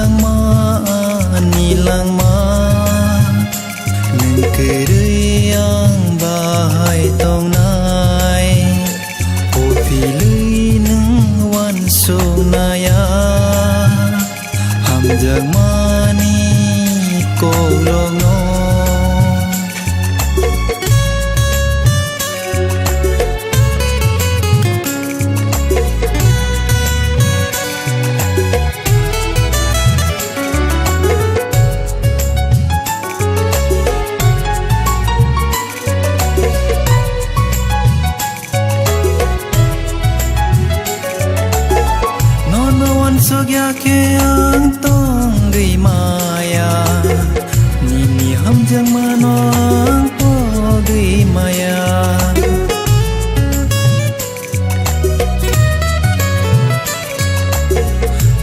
jang ma ni lang ma nang kiri yang bahai tong nai o phi lui nang wan sung na ya ham jang ma ni ko long no sogya ke ang tong gay maya nini ham jang manong po gay maya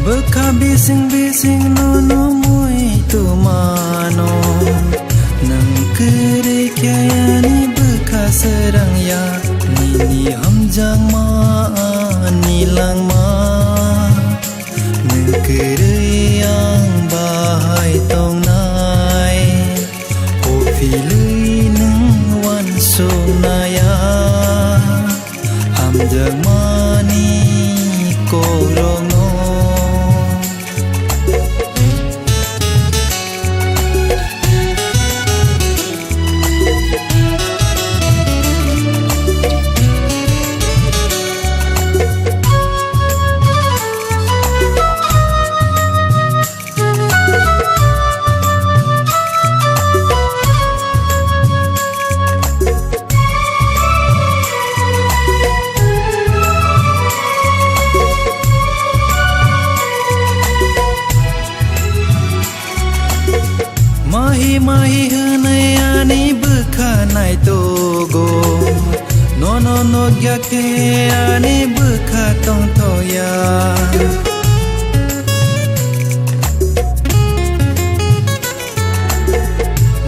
beka bising bising no moy tu mano nang kere kaya ni beka serang ya nini ham jang ma ni lang ma kiri yang bahai tong nai o phi lui nang wan sung na ya ham jang ma ni ko rong no mahi hanai ani bukha nai togo no gya ke ani bukha tong thoya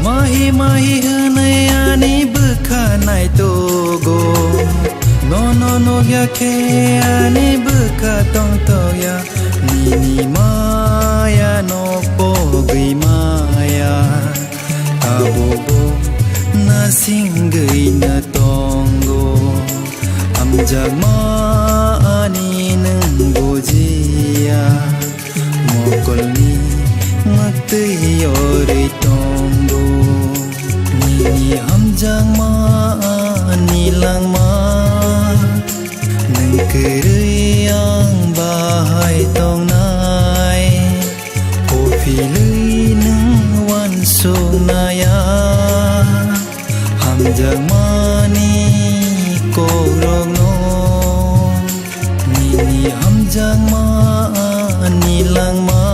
mahi hanai ani bukha nai togo no gya ke ani bukha tong thoya ni maya no po gui maya abobo na singgay na tonggo am jagma ani nang bojiya mokol ni magtiyori tonggo ni am jagma ani lang ma nang kiri yang bahai tong nai o phi lui nang wan sung na ya ham jang ma ni ko rong no ni ham jang ma ni lang ma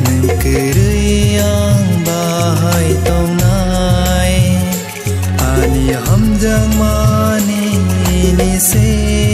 nang kiri yang bahai tong nai ani ham jang ma ni se